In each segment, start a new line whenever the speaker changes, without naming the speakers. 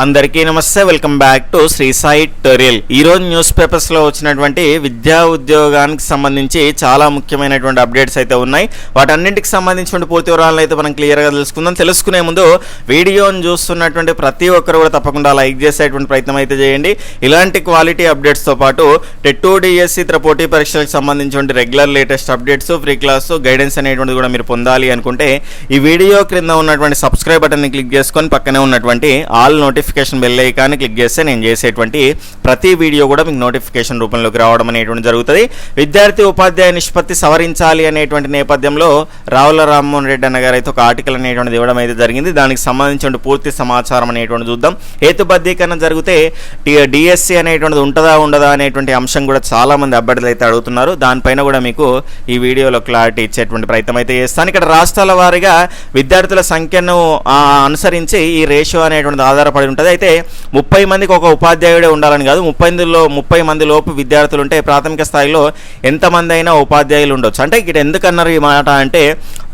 అందరికీ నమస్తే, welcome back to Sri Sai tutorial. ఈ రోజు న్యూస్ పేపర్స్ లో వచ్చినటువంటి విద్యా ఉద్యోగానికి సంబంధించి చాలా ముఖ్యమైనటువంటి అప్డేట్స్ అయితే ఉన్నాయి. వాటన్నింటికి సంబంధించిన పూర్తి వివరాలను అయితే మనం క్లియర్ గా తెలుసుకుందాం. తెలుసుకునే ముందు వీడియోని చూస్తున్నటువంటి ప్రతి ఒక్కరు కూడా తప్పకుండా లైక్ చేసేటువంటి ప్రయత్నం అయితే చేయండి. ఇలాంటి క్వాలిటీ అప్డేట్స్ తో పాటు టెట్ డిఎస్సి ఇతర పోటీ పరీక్షలకు సంబంధించిన regular latest updates, free class guidance అనేటువంటిది కూడా మీరు పొందాలి అనుకుంటే ఈ వీడియో క్రింద ఉన్నటువంటి సబ్స్క్రైబ్ బటన్ ని క్లిక్ చేసుకొని పక్కనే ఉన్నటువంటి all notification bell icon click చేస్తే నేను చేసేటువంటి ప్రతి వీడియో కూడా మీకు నోటిఫికేషన్ రూపంలోకి రావడం అనేటువంటి జరుగుతుంది. విద్యార్థి ఉపాధ్యాయ నిష్పత్తి సవరించాలి అనేటువంటి నేపథ్యంలో రావుల రామ్మోహన్ రెడ్డి అన్న గారు అయితే ఒక ఆర్టికల్ అనేటువంటిది ఇవ్వడం అయితే జరిగింది. దానికి సంబంధించిన పూర్తి సమాచారం అనేటువంటి చూద్దాం. హేతుబద్ధీకరణ జరిగితే డిఎస్సి అనేటువంటిది ఉంటుందా ఉండదా అనేటువంటి అంశం కూడా చాలా మంది అభ్యర్థులు అయితే అడుగుతున్నారు. దానిపైన కూడా మీకు ఈ వీడియోలో క్లారిటీ ఇచ్చేటువంటి ప్రయత్నం అయితే చేస్తాను. ఇక్కడ రాష్ట్రాల వారీగా విద్యార్థుల సంఖ్యను అనుసరించి ఈ రేషియో అనేటువంటిది ఆధారపడి ఉంటుంది. అయితే 30 మందికి ఒక ఉపాధ్యాయుడే ఉండాలని కాదు, 30 మంది లోపు విద్యార్థులు ఉంటే ప్రాథమిక స్థాయిలో ఎంతమంది అయినా ఉపాధ్యాయులు ఉండొచ్చు. అంటే ఇక్కడ ఎందుకన్నారు ఈ మాట అంటే,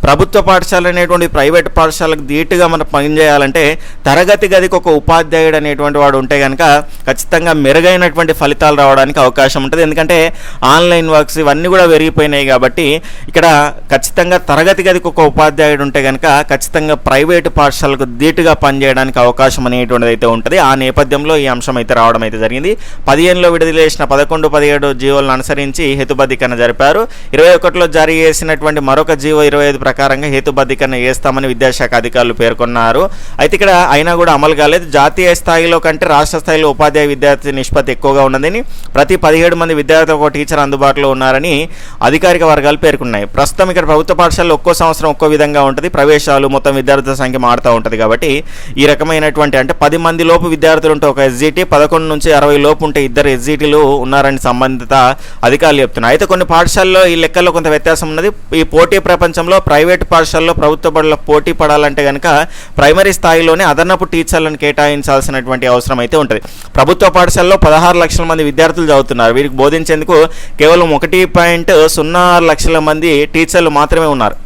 ప్రభుత్వ పాఠశాల అనేటువంటి ప్రైవేట్ పాఠశాలకు ధీటుగా మనం పనిచేయాలంటే తరగతి గదికి ఒక ఉపాధ్యాయుడు అనేటువంటి వాడు ఉంటే కనుక ఖచ్చితంగా మెరుగైనటువంటి ఫలితాలు రావడానికి అవకాశం ఉంటుంది. ఎందుకంటే ఆన్లైన్ వర్క్స్ ఇవన్నీ కూడా పెరిగిపోయినాయి కాబట్టి ఇక్కడ ఖచ్చితంగా తరగతి గదికి ఒక ఉపాధ్యాయుడు ఉంటే కనుక ఖచ్చితంగా ప్రైవేటు పాఠశాలకు ధీటుగా పనిచేయడానికి అవకాశం అనేటువంటిది అయితే ఉంటుంది. ఆ నేపథ్యంలో ఈ అంశం అయితే రావడం అయితే జరిగింది. 15లో విడుదల చేసిన 11, 17 జీవోలను అనుసరించి హేతుబద్ధీకరణ జరిపారు. 21లో జారీ చేసినటువంటి మరొక జీవో 25 ప్రకారంగా హేతుబద్ధీకరణ చేస్తామని విద్యాశాఖ అధికారులు పేర్కొన్నారు. అయితే ఇక్కడ అయినా కూడా అమలు కాలేదు. జాతీయ స్థాయిలో కంటే రాష్ట్ర స్థాయిలో ఉపాధ్యాయ విద్యార్థి నిష్పత్తి ఎక్కువగా ఉన్నదని, ప్రతి 17 మంది విద్యార్థులకు ఒక టీచర్ అందుబాటులో ఉన్నారని అధికారిక వర్గాలు పేర్కొన్నాయి. ప్రస్తుతం ఇక్కడ ప్రభుత్వ పాఠశాలలో ఒక్కో సంవత్సరం ఒక్కో విధంగా ఉంటుంది. ప్రవేశాలు మొత్తం విద్యార్థుల సంఖ్య మారుతూ ఉంటుంది. కాబట్టి ఈ రకమైనటువంటి అంటే 10 మంది లోపు విద్యార్థులు ఉంటే ఒక ఎస్జిటి, 11 నుంచి 60 లోపు ఉంటే 2 ఎస్జిటీలు ఉన్నారని సంబంధిత అధికారులు చెప్తున్నారు. అయితే కొన్ని పాఠశాలలో ఈ లెక్కల్లో కొంత వ్యత్యాసం ఉన్నది. ఈ పోటీ ప్రపంచంలో ప్రైవేట్ పాఠశాలలో ప్రభుత్వ బడుల పోటీ పడాలంటే కనుక ప్రైమరీ స్థాయిలోనే అదనపు టీచర్లను కేటాయించాల్సినటువంటి అవసరం అయితే ఉంటుంది. ప్రభుత్వ పాఠశాలలో 16 లక్షల మంది విద్యార్థులు చదువుతున్నారు. వీరికి బోధించేందుకు కేవలం 1.06 లక్షల మంది టీచర్లు మాత్రమే ఉన్నారు.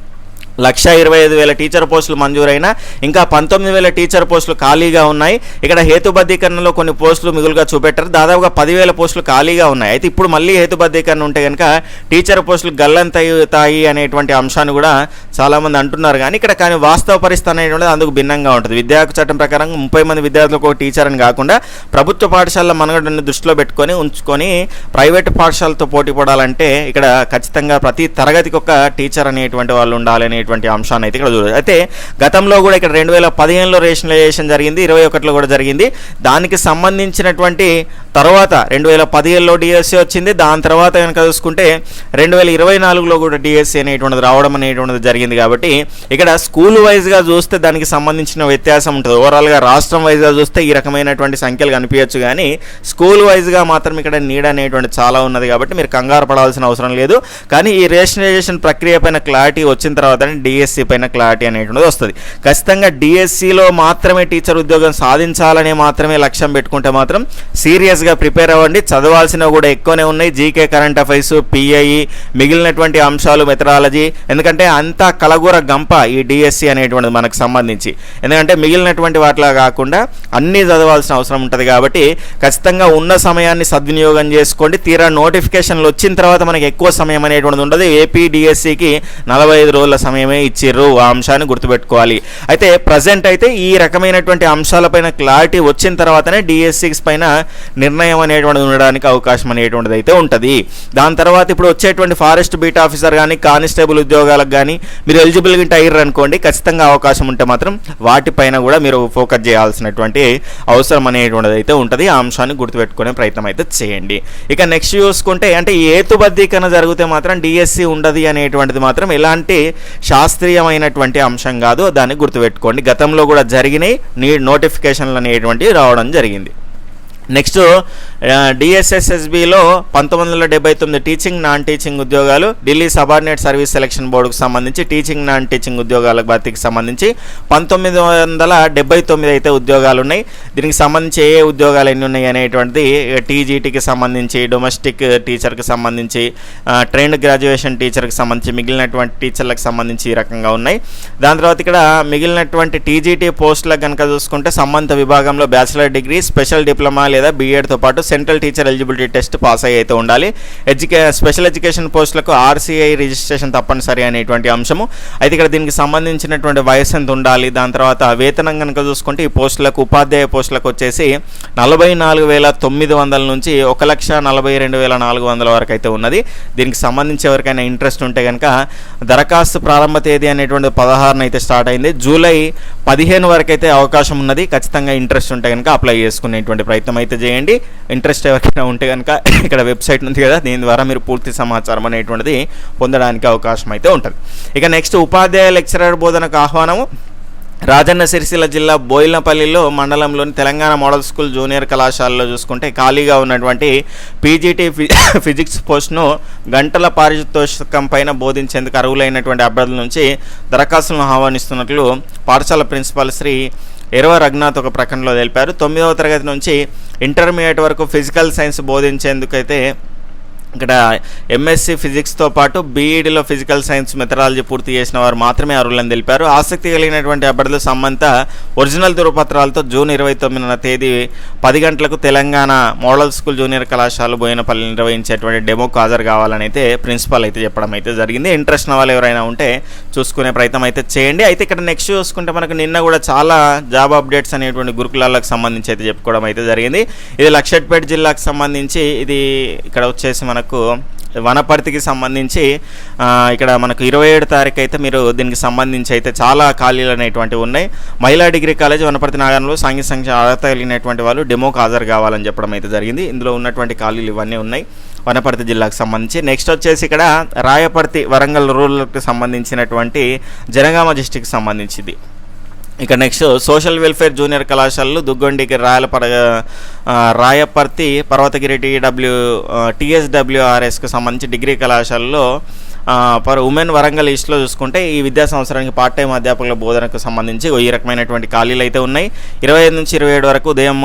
1,25,000 టీచర్ పోస్టులు మంజూరైన ఇంకా 19,000 టీచర్ పోస్టులు ఖాళీగా ఉన్నాయి. ఇక్కడ హేతుబద్ధీకరణలో కొన్ని పోస్టులు మిగులుగా చూపెట్టారు. దాదాపుగా 10,000 పోస్టులు ఖాళీగా ఉన్నాయి. అయితే ఇప్పుడు మళ్ళీ హేతుబద్ధీకరణ ఉంటే కనుక టీచర్ పోస్టులు గల్లంతవుతాయి అనేటువంటి అంశాన్ని కూడా చాలామంది అంటున్నారు. కానీ వాస్తవ పరిస్థితి అనేటువంటిది అందుకు భిన్నంగా ఉంటుంది. విద్యాహక్కు చట్టం ప్రకారం 30 మంది విద్యార్థులకు ఒక టీచర్ అని కాకుండా ప్రభుత్వ పాఠశాల మనుగడను దృష్టిలో ఉంచుకొని ప్రైవేటు పాఠశాలతో పోటీ పడాలంటే ఇక్కడ ఖచ్చితంగా ప్రతి తరగతికి ఒక టీచర్ అనేటువంటి వాళ్ళు ఉండాలని అంశాన్ని అయితే ఇక్కడ చూడదు. అయితే గతంలో కూడా ఇక్కడ 2015లో రేషనలైజేషన్ జరిగింది, 21లో కూడా జరిగింది. దానికి సంబంధించినటువంటి తర్వాత 2017లో డిఎస్సి వచ్చింది. దాని తర్వాత కనుక చూసుకుంటే 2024లో కూడా డిఎస్సి అనేటువంటిది రావడం అనేటువంటిది జరిగింది. కాబట్టి ఇక్కడ స్కూల్ వైజ్గా చూస్తే దానికి సంబంధించిన వ్యత్యాసం ఉంటుంది. ఓవరాల్గా రాష్ట్రం వైజ్గా చూస్తే ఈ రకమైనటువంటి సంఖ్యలు కనిపించచ్చు, కానీ స్కూల్ వైజ్గా మాత్రం ఇక్కడ నీడ్ అనేటువంటి చాలా ఉన్నది. కాబట్టి మీరు కంగారు పడాల్సిన అవసరం లేదు. కానీ ఈ రేషనలైజేషన్ ప్రక్రియ పైన క్లారిటీ వచ్చిన తర్వాత డిఎస్సి పైన క్లారిటీ అనేటువంటిది వస్తుంది. ఖచ్చితంగా డిఎస్సిలో మాత్రమే టీచర్ ఉద్యోగం సాధించాలని మాత్రమే లక్ష్యం పెట్టుకుంటే మాత్రం సీరియస్గా ప్రిపేర్ అవ్వండి. చదవాల్సినవి కూడా ఎక్కువనే ఉన్నాయి. జీకే, కరెంట్ అఫైర్స్, పిఐఈ, మిగిలినటువంటి అంశాలు, మెథడాలజీ. ఎందుకంటే అంతా కలగూర గంప ఈ డిఎస్సి అనేటువంటిది మనకు సంబంధించి. ఎందుకంటే మిగిలినటువంటి వాటిలా కాకుండా అన్నీ చదవాల్సిన అవసరం ఉంటుంది. కాబట్టి ఖచ్చితంగా ఉన్న సమయాన్ని సద్వినియోగం చేసుకోండి. తీరా నోటిఫికేషన్లు వచ్చిన తర్వాత మనకి ఎక్కువ సమయం అనేటువంటిది ఉండదు. ఏపీ డిఎస్సికి 45 రోజుల సమయమే ఇచ్చిర్రు. ఆ అంశాన్ని గుర్తుపెట్టుకోవాలి. అయితే ప్రజెంట్ అయితే ఈ రకమైనటువంటి అంశాలపైన క్లారిటీ వచ్చిన తర్వాతనే డిఎస్సిస్ పైన నిర్ణయం అనేటువంటిది ఉండడానికి అవకాశం అనేటువంటిది అయితే ఉంటుంది. దాని తర్వాత ఇప్పుడు వచ్చేటువంటి ఫారెస్ట్ బీట్ ఆఫీసర్ కానీ కానిస్టేబుల్ ఉద్యోగాలకు కానీ మీరు ఎలిజిబుల్గా అయ్యారు అనుకోండి, ఖచ్చితంగా అవకాశం ఉంటే మాత్రం వాటిపైన కూడా మీరు ఫోకస్ చేయాల్సినటువంటి అవసరం అనేటువంటిది అయితే ఉంటుంది. ఆ అంశాన్ని గుర్తుపెట్టుకునే ప్రయత్నం అయితే చేయండి. ఇక నెక్స్ట్ చూసుకుంటే అంటే హేతుబద్ధీకరణ జరిగితే మాత్రం డిఎస్సి ఉండదు అనేటువంటిది మాత్రం ఎలాంటి శాస్త్రీయమైనటువంటి అంశం కాదు. దాన్ని గుర్తుపెట్టుకోండి. గతంలో కూడా జరిగినాయి నోటిఫికేషన్లు అనేటువంటివి రావడం జరిగింది. నెక్స్ట్ డిఎస్ఎస్ఎస్బిలో 1979 టీచింగ్ నాన్ టీచింగ్ ఉద్యోగాలు, ఢిల్లీ సబార్డినేట్ సర్వీస్ సెలక్షన్ బోర్డుకు సంబంధించి టీచింగ్ నాన్ టీచింగ్ ఉద్యోగాల భర్తీకి సంబంధించి 1979 అయితే ఉద్యోగాలు ఉన్నాయి. దీనికి సంబంధించి ఏ ఉద్యోగాలు ఎన్ని ఉన్నాయి అనేటువంటిది టీజీటీకి సంబంధించి, డొమెస్టిక్ టీచర్కి సంబంధించి, ట్రైన్డ్ గ్రాడ్యుయేషన్ టీచర్కి సంబంధించి, మిగిలినటువంటి టీచర్లకు సంబంధించి ఈ రకంగా ఉన్నాయి. దాని తర్వాత ఇక్కడ మిగిలినటువంటి టీజీటీ పోస్టులకు కనుక చూసుకుంటే సంబంధిత విభాగంలో బ్యాచిలర్ డిగ్రీ, స్పెషల్ డిప్లొమా లేదా బీఎడ్తో పాటు central teacher eligibility test pass అయ్యి అయితే ఉండాలి. స్పెషల్ ఎడ్యుకేషన్ పోస్టులకు ఆర్సీఐ రిజిస్ట్రేషన్ తప్పనిసరి అనేటువంటి అంశము. అయితే ఇక్కడ దీనికి సంబంధించినటువంటి వయసు ఎంత ఉండాలి, దాని తర్వాత వేతనం కనుక చూసుకుంటే ఈ పోస్టులకు ఉపాధ్యాయ పోస్టులకు వచ్చేసి 44,900 నుంచి 1,42,400 వరకు అయితే ఉన్నది. దీనికి సంబంధించి ఎవరికైనా ఇంట్రెస్ట్ ఉంటే కనుక దరఖాస్తు ప్రారంభ తేదీ అనేటువంటి 16 అయితే స్టార్ట్ అయింది. జూలై 15 వరకు అయితే అవకాశం ఉన్నది. ఖచ్చితంగా ఇంట్రెస్ట్ ఉంటే కనుక అప్లై చేసుకునేటువంటి ప్రయత్నం అయితే చేయండి. ఇంట్రెస్ట్ ఎవరికైనా ఉంటే కనుక ఇక్కడ వెబ్సైట్ ఉంది కదా, దీని ద్వారా మీరు పూర్తి సమాచారం అనేటువంటిది పొందడానికి అవకాశం అయితే ఉంటుంది. ఇక నెక్స్ట్ ఉపాధ్యాయ లెక్చరర్ బోధనకు ఆహ్వానము. రాజన్న సిరిసిల్ల జిల్లా బోయిలపల్లిలో మండలంలోని తెలంగాణ మోడల్ స్కూల్ జూనియర్ కళాశాలలో చూసుకుంటే ఖాళీగా ఉన్నటువంటి పీజీటీ ఫిజిక్స్ పోస్ట్ను గంటల పారితోషికం పైన బోధించేందుకు అర్హులైనటువంటి అభ్యర్థుల నుంచి దరఖాస్తులను ఆహ్వానిస్తున్నట్లు పాఠశాల ప్రిన్సిపాల్ శ్రీ ఎరవ రఘునాథ్ ఒక ప్రకటనలో తెలిపారు. 9వ తరగతి నుంచి ఇంటర్మీడియట్ వరకు ఫిజికల్ సైన్స్ బోధించేందుకైతే ఇక్కడ ఎంఎస్సి ఫిజిక్స్తో పాటు బీఈడీలో ఫిజికల్ సైన్స్ మెథడాలజీ పూర్తి చేసిన వారు మాత్రమే అర్హులని తెలిపారు. ఆసక్తి కలిగినటువంటి అభ్యర్థులు సంబంధిత ఒరిజినల్ ధృవపత్రాలతో జూన్ 29వ తేదీ 10 గంటలకు తెలంగాణ మోడల్ స్కూల్ జూనియర్ కళాశాల బోయినపల్లి నిర్వహించేటువంటి డెమోకు హాజరు కావాలని అయితే ప్రిన్సిపాల్ అయితే చెప్పడం అయితే జరిగింది. ఇంట్రెస్ట్ ఉన్న వాళ్ళు ఎవరైనా ఉంటే చూసుకునే ప్రయత్నం అయితే చేయండి. అయితే ఇక్కడ నెక్స్ట్ చూసుకుంటే మనకు నిన్న కూడా చాలా జాబ్ అప్డేట్స్ అనేటువంటి గురుకులాలకు సంబంధించి అయితే చెప్పుకోవడం అయితే జరిగింది. ఇది లక్షట్పేట జిల్లాకు సంబంధించి, ఇది ఇక్కడ వచ్చేసి మనకు వనపర్తికి సంబంధించి ఇక్కడ మనకు 27 తారీఖు అయితే మీరు దీనికి సంబంధించి అయితే చాలా ఖాళీలు అనేటువంటివి ఉన్నాయి. మహిళా డిగ్రీ కాలేజ్ వనపర్తి నగరంలో సాంఘిక అర్హత కలిగినటువంటి వాళ్ళు డెమోకి హాజరు కావాలని చెప్పడం అయితే జరిగింది. ఇందులో ఉన్నటువంటి ఖాళీలు ఇవన్నీ ఉన్నాయి వనపర్తి జిల్లాకు సంబంధించి. నెక్స్ట్ వచ్చేసి ఇక్కడ రాయపర్తి వరంగల్ రూరల్కి సంబంధించినటువంటి జనగామ డిస్టిక్కి సంబంధించింది. ఇక నెక్స్ట్ సోషల్ వెల్ఫేర్ జూనియర్ కళాశాలలు దుగ్గొండికి రాయపర్తి పర్వతగిరి టీఎస్డబ్ల్యూఆర్ఎస్కి సంబంధించి డిగ్రీ కళాశాలలో ఉమెన్ వరంగల్ ఈస్ట్లో చూసుకుంటే ఈ విద్యా సంవత్సరానికి పార్ట్ టైం అధ్యాపకుల బోధనకు సంబంధించి ఈ రకమైనటువంటి ఖాళీలు అయితే ఉన్నాయి. 25 నుంచి 27 వరకు ఉదయం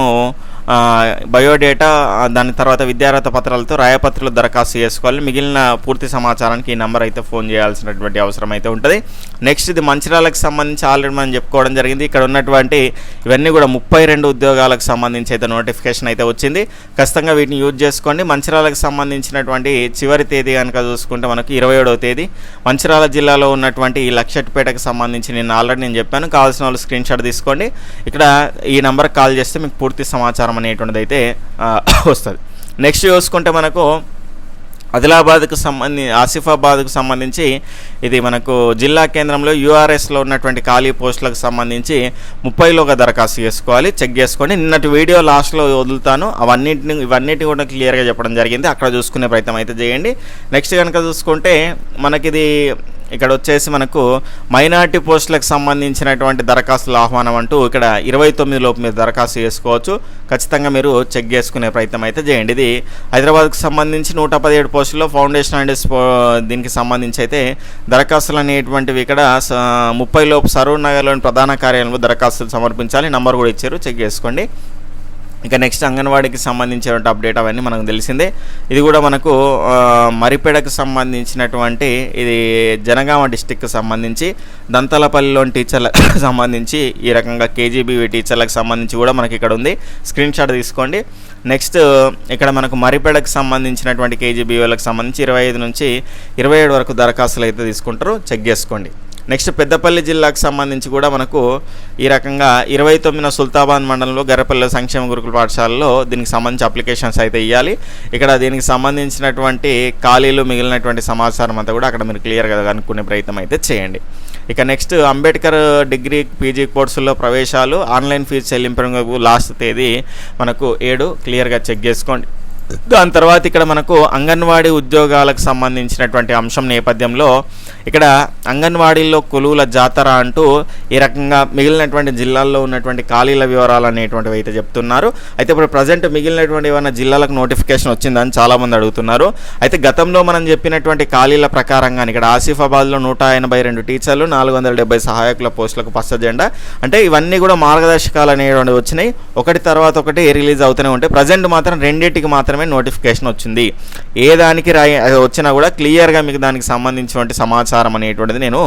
బయోడేటా, దాని తర్వాత విద్యార్హత పత్రాలతో రాయపత్రులు దరఖాస్తు చేసుకోవాలి. మిగిలిన పూర్తి సమాచారానికి ఈ నెంబర్ అయితే ఫోన్ చేయాల్సినటువంటి అవసరం అయితే ఉంటుంది. నెక్స్ట్ ఇది మంచిర్యాలకు సంబంధించి ఆల్రెడీ మనం చెప్పుకోవడం జరిగింది. ఇక్కడ ఉన్నటువంటి ఇవన్నీ కూడా 32 ఉద్యోగాలకు సంబంధించి అయితే నోటిఫికేషన్ అయితే వచ్చింది. ఖచ్చితంగా వీటిని యూజ్ చేసుకోండి. మంచిర్యాలకు సంబంధించినటువంటి చివరి తేదీ కనుక చూసుకుంటే మనకు 27వ తేదీ. మంచిర్యాల జిల్లాలో ఉన్నటువంటి ఈ లక్షట్పేటకు సంబంధించి ఆల్రెడీ నేను చెప్పాను. కావాల్సిన వాళ్ళు స్క్రీన్ షాట్ తీసుకోండి. ఇక్కడ ఈ నెంబర్కి కాల్ చేస్తే మీకు పూర్తి సమాచారం అనేటువంటిది అయితే వస్తుంది. నెక్స్ట్ చూసుకుంటే మనకు ఆసిఫాబాద్కు సంబంధించి ఇది మనకు జిల్లా కేంద్రంలో యూఆర్ఎస్లో ఉన్నటువంటి ఖాళీ పోస్టులకు సంబంధించి 30లోగా దరఖాస్తు చేసుకోవాలి. చెక్ చేసుకోండి. నిన్నటి వీడియో లాస్ట్లో వదులుతాను. ఇవన్నిటిని కూడా క్లియర్గా చెప్పడం జరిగింది. అక్కడ చూసుకునే ప్రయత్నం అయితే చేయండి. నెక్స్ట్ కనుక చూసుకుంటే మనకిది ఇక్కడ వచ్చేసి మనకు మైనార్టీ పోస్టులకు సంబంధించినటువంటి దరఖాస్తుల ఆహ్వానం అంటూ ఇక్కడ 29 లోపు మీరు దరఖాస్తు చేసుకోవచ్చు. ఖచ్చితంగా మీరు చెక్ చేసుకునే ప్రయత్నం అయితే చేయండి. ఇది హైదరాబాద్కు సంబంధించి 117 పోస్టుల్లో ఫౌండేషన్ అండ్ దీనికి సంబంధించి అయితే దరఖాస్తులు అనేటువంటివి ఇక్కడ 30 లోపు సరూర్ నగర్లోని ప్రధాన కార్యాలయంలో దరఖాస్తులు సమర్పించాలి. నంబర్ కూడా ఇచ్చారు, చెక్ చేసుకోండి. ఇక నెక్స్ట్ అంగన్వాడీకి సంబంధించినటువంటి అప్డేట్ అవన్నీ మనకు తెలిసిందే. ఇది కూడా మనకు మరిపేడకు సంబంధించినటువంటి ఇది జనగామ డిస్టిక్కి సంబంధించి దంతలపల్లిలోని టీచర్లకు సంబంధించి ఈ రకంగా కేజీబీవీ టీచర్లకు సంబంధించి కూడా మనకి ఇక్కడ ఉంది. స్క్రీన్ షాట్ తీసుకోండి. నెక్స్ట్ ఇక్కడ మనకు మరిపేడకు సంబంధించినటువంటి కేజీబీవీలకు సంబంధించి 25 నుంచి 27 వరకు దరఖాస్తులు అయితే తీసుకుంటారు, చెక్ చేసుకోండి. నెక్స్ట్ పెద్దపల్లి జిల్లాకు సంబంధించి కూడా మనకు ఈ రకంగా 29న సుల్తాబాద్ మండలంలో గర్రపల్లి సంక్షేమ గురుకుల పాఠశాలలో దీనికి సంబంధించి అప్లికేషన్స్ అయితే ఇవ్వాలి. ఇక్కడ దీనికి సంబంధించినటువంటి ఖాళీలు మిగిలినటువంటి సమాచారం అంతా కూడా అక్కడ మీరు క్లియర్గా కనుక్కునే ప్రయత్నం అయితే చేయండి. ఇక నెక్స్ట్ అంబేద్కర్ డిగ్రీ పీజీ కోర్సుల్లో ప్రవేశాలు ఆన్లైన్ ఫీజు చెల్లింపు లాస్ట్ తేదీ మనకు 7 క్లియర్గా చెక్ చేసుకోండి. దాని తర్వాత ఇక్కడ మనకు అంగన్వాడీ ఉద్యోగాలకు సంబంధించినటువంటి అంశం నేపథ్యంలో ఇక్కడ అంగన్వాడీల్లో కొలువుల జాతర అంటూ ఈ రకంగా మిగిలినటువంటి జిల్లాల్లో ఉన్నటువంటి ఖాళీల వివరాలు అనేటువంటివి అయితే చెప్తున్నారు. అయితే ఇప్పుడు ప్రజెంట్ మిగిలినటువంటి ఏమైనా జిల్లాలకు నోటిఫికేషన్ వచ్చిందని చాలామంది అడుగుతున్నారు. అయితే గతంలో మనం చెప్పినటువంటి ఖాళీల ప్రకారంగా ఇక్కడ ఆసిఫాబాద్లో 182 టీచర్లు, 470 సహాయకుల పోస్టులకు పచ్చ జెండా. అంటే ఇవన్నీ కూడా మార్గదర్శకాలు అనేటువంటివి వచ్చినాయి, ఒకటి తర్వాత ఒకటి రిలీజ్ అవుతూనే ఉంటాయి. ప్రజెంట్ మాత్రం రెండింటికి మాత్రమే నోటిఫికేషన్ వచ్చింది. ఏ దానికి వచ్చినా కూడా క్లియర్గా మీకు దానికి సంబంధించినటువంటి సమాచారం అనేటువంటిది నేను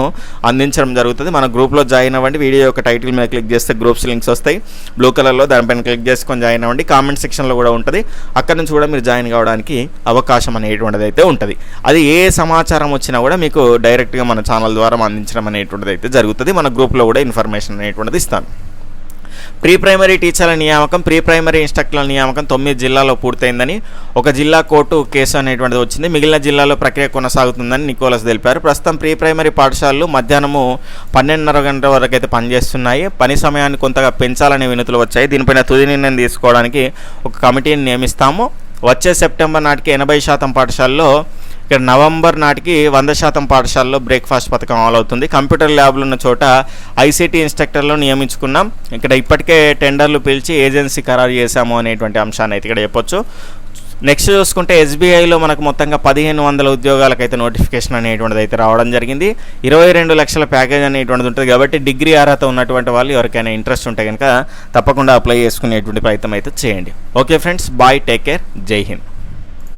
అందించడం జరుగుతుంది. మన గ్రూప్లో జాయిన్ అవ్వండి. వీడియో యొక్క టైటిల్ మీద క్లిక్ చేస్తే గ్రూప్స్ లింక్స్ వస్తాయి బ్లూ కలర్లో, దానిపైన క్లిక్ చేసుకొని జాయిన్ అవ్వండి. కామెంట్ సెక్షన్లో కూడా ఉంటుంది, అక్కడ నుంచి కూడా మీరు జాయిన్ కావడానికి అవకాశం అనేటువంటిది అయితే ఉంటుంది. అది ఏ సమాచారం వచ్చినా కూడా మీకు డైరెక్ట్గా మన ఛానల్ ద్వారా అందించడం అనేటువంటిది అయితే జరుగుతుంది. మన గ్రూప్లో కూడా ఇన్ఫర్మేషన్ అనేటువంటిది ఇస్తాను. ప్రీ ప్రైమరీ టీచర్ల నియామకం, ప్రీ ప్రైమరీ ఇన్స్ట్రక్టర్ల నియామకం 9 జిల్లాల్లో పూర్తయిందని, ఒక జిల్లా కోర్టు కేసు అనేటువంటిది వచ్చింది. మిగిలిన జిల్లాల్లో ప్రక్రియ కొనసాగుతుందని నికోలస్ తెలిపారు. ప్రస్తుతం ప్రీ ప్రైమరీ పాఠశాలలు మధ్యాహ్నము 12:30 గంటల వరకు అయితే పనిచేస్తున్నాయి. పని సమయాన్ని కొంతగా పెంచాలనే వినతులు వచ్చాయి. దీనిపైన తుది నిర్ణయం తీసుకోవడానికి ఒక కమిటీని నియమిస్తాము. వచ్చే సెప్టెంబర్ నాటికి 80% పాఠశాలలో, ఇక్కడ నవంబర్ నాటికి 100% పాఠశాలలో బ్రేక్ఫాస్ట్ పథకం అమలు అవుతుంది. కంప్యూటర్ ల్యాబ్లు ఉన్న చోట ఐసీటీ ఇన్స్ట్రక్టర్లు నియమించుకున్నాం. ఇక్కడ ఇప్పటికే టెండర్లు పిలిచి ఏజెన్సీ ఖరారు చేశాము అనేటువంటి అంశాన్ని అయితే ఇక్కడ చెప్పొచ్చు. నెక్స్ట్ చూసుకుంటే ఎస్బీఐలో మనకు మొత్తంగా 1500 ఉద్యోగాలకైతే నోటిఫికేషన్ అనేటువంటిది అయితే రావడం జరిగింది. 22 లక్షల ప్యాకేజ్ అనేటువంటిది ఉంటుంది. కాబట్టి డిగ్రీ అర్హత ఉన్నటువంటి వాళ్ళు ఎవరికైనా ఇంట్రెస్ట్ ఉంటే కనుక తప్పకుండా అప్లై చేసుకునేటువంటి ప్రయత్నం అయితే చేయండి. Okay friends, bye, take care, Jai Hind.